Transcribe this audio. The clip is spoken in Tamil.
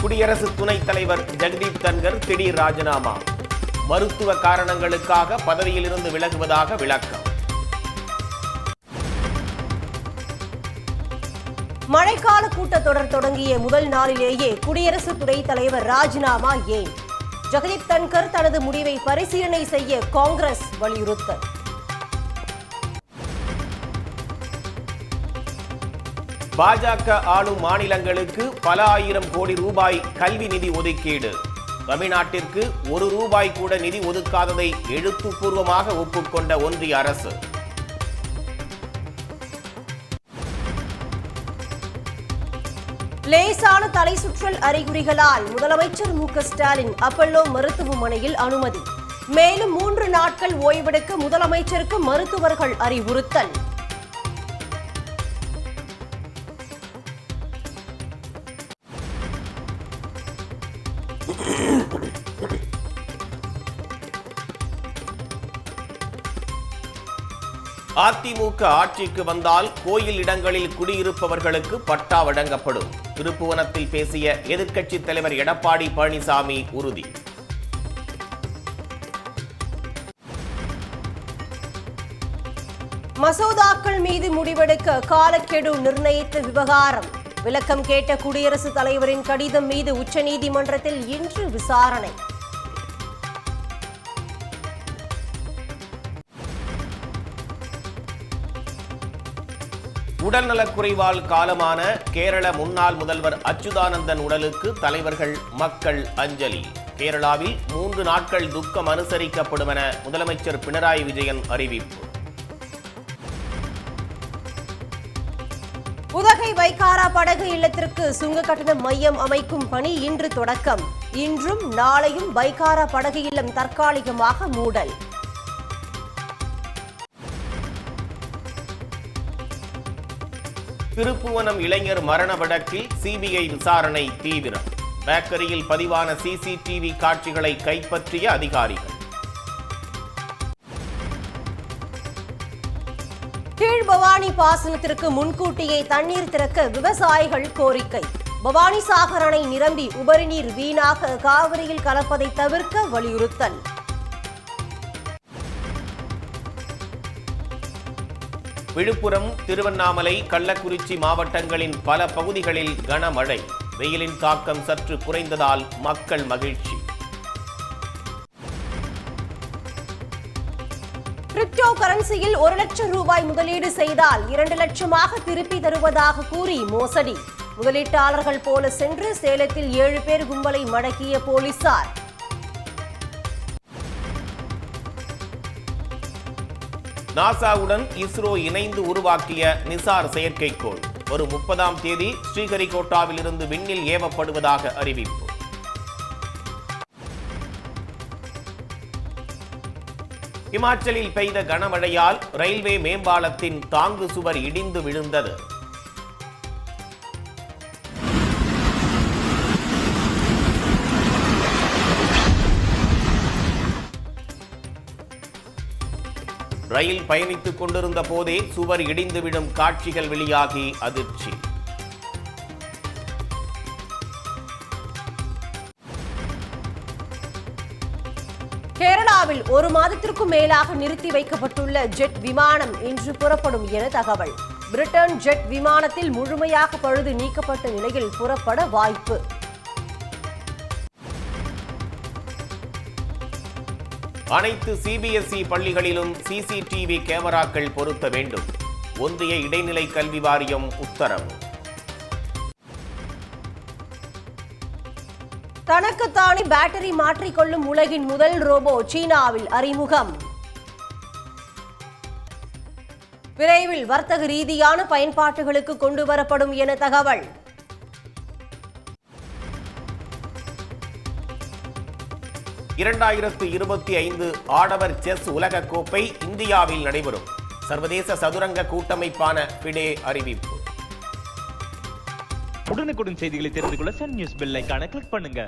குடியரசு துணைத் தலைவர் ஜெகதீப் தன்கர் திடீர் ராஜினாமா. மருத்துவ காரணங்களுக்காக பதவியிலிருந்து விலகுவதாக விளக்கம். மழைக்கால கூட்டத்தொடர் தொடங்கிய முதல் நாளிலேயே குடியரசு துணைத் தலைவர் ராஜினாமா ஏன்? ஜெகதீப் தன்கர் தனது முடிவை பரிசீலனை செய்ய காங்கிரஸ் வலியுறுத்தல். பாஜக ஆளும் மாநிலங்களுக்கு பல ஆயிரம் கோடி ரூபாய் கல்வி நிதி ஒதுக்கீடு. தமிழ்நாட்டிற்கு ₹1 கூட நிதி ஒதுக்காததை எழுத்துப்பூர்வமாக ஒப்புக்கொண்ட ஒன்றிய அரசு. லேசான தலை சுற்றல் அறிகுறிகளால் முதலமைச்சர் மு.க.ஸ்டாலின் அப்பல்லோ மருத்துவமனையில் அனுமதி. மேலும் 3 நாட்கள் ஓய்வெடுக்க முதலமைச்சருக்கு மருத்துவர்கள் அறிவுறுத்தல். அதிமுக ஆட்சிக்கு வந்தால் கோயில் இடங்களில் குடியிருப்பவர்களுக்கு பட்டா வழங்கப்படும். திருப்புவனத்தில் பேசிய எதிர்க்கட்சித் தலைவர் எடப்பாடி பழனிசாமி உறுதி. மசோதாக்கள் மீது முடிவெடுக்க காலக்கெடு நிர்ணயித்த விவகாரம். விளக்கம் கேட்ட குடியரசுத் தலைவரின் கடிதம் மீது உச்சநீதிமன்றத்தில் இன்று விசாரணை. உடல்நலக்குறைவால் காலமான கேரள முன்னாள் முதல்வர் அச்சுதானந்தன் உடலுக்கு தலைவர்கள் மக்கள் அஞ்சலி. கேரளாவில் 3 நாட்கள் துக்கம் அனுசரிக்கப்படும் என முதலமைச்சர் பினராயி விஜயன் அறிவிப்பு. உதகை வைக்காரா படகு இல்லத்திற்கு சுங்க கட்டண மையம் அமைக்கும் பணி இன்று தொடக்கம். இன்றும் நாளையும் வைக்காரா படகு இல்லம் தற்காலிகமாக மூடல். திருப்புவனம் இளைஞர் மரண வழக்கில் சிபிஐ விசாரணை தீவிரம். பேக்கரியில் பதிவான சிசிடிவி காட்சிகளை கைப்பற்றிய அதிகாரிகள். கீழ் பவானி பாசனத்திற்கு முன்கூட்டியே தண்ணீர் திறக்க விவசாயிகள் கோரிக்கை. பவானி சாகர் அணை நிரம்பி உபரி நீர் வீணாக காவிரியில் கலப்பதை தவிர்க்க வலியுறுத்தல். விழுப்புரம், திருவண்ணாமலை, கள்ளக்குறிச்சி மாவட்டங்களின் பல பகுதிகளில் கனமழை. வெயிலின் தாக்கம் சற்று குறைந்ததால் மக்கள் மகிழ்ச்சி. கிரிப்டோ கரன்சியில் 1 லட்சம் ரூபாய் முதலீடு செய்தால் 2 லட்சமாக திருப்பி தருவதாக கூறி மோசடி. முதலீட்டாளர்கள் போல சென்று சேலத்தில் 7 பேர் கும்பலை மடக்கிய போலீசார். நாசாவுடன் இஸ்ரோ இணைந்து உருவாக்கிய நிசார் செயற்கைக்கோள் வரும் 30ஆம் தேதி ஸ்ரீஹரிகோட்டாவில் இருந்து விண்ணில் ஏவப்படுவதாக அறிவிப்பு. இமாச்சலில் பெய்த கனமழையால் ரயில்வே மேம்பாலத்தின் தாங்கு சுவர் இடிந்து விழுந்தது. ரயில் பயணித்துக் கொண்டிருந்த போதே சுவர் இடிந்து விடும் காட்சிகள் வெளியாகி அதிர்ச்சி. கேரளாவில் 1 மாதத்திற்கும் மேலாக நிறுத்தி வைக்கப்பட்டுள்ள ஜெட் விமானம் இன்று புறப்படும் என தகவல். பிரிட்டன் ஜெட் விமானத்தில் முழுமையாக பழுது நீக்கப்பட்ட நிலையில் புறப்பட வாய்ப்பு. அனைத்து சிபிஎஸ்இ பள்ளிகளிலும் சிசிடிவி கேமராக்கள் பொருத்த வேண்டும். ஒன்றிய இடைநிலை கல்வி வாரியம் உத்தரவு. தனக்குத்தானே பேட்டரி மாற்றிக்கொள்ளும் உலகின் முதல் ரோபோ சீனாவில் அறிமுகம். விரைவில் வர்த்தக ரீதியான பயன்பாட்டுகளுக்கு கொண்டு வரப்படும் என தகவல். (2025) ஆடவர் செஸ் உலக கோப்பை இந்தியாவில் நடைபெறும். சர்வதேச சதுரங்க கூட்டமைப்பான ஃபிடே அறிவிப்பு. உடனுக்குடன் செய்திகளை தெரிந்து கொள்ள சன் நியூஸ் பெல் ஐகானை கிளிக் பண்ணுங்க.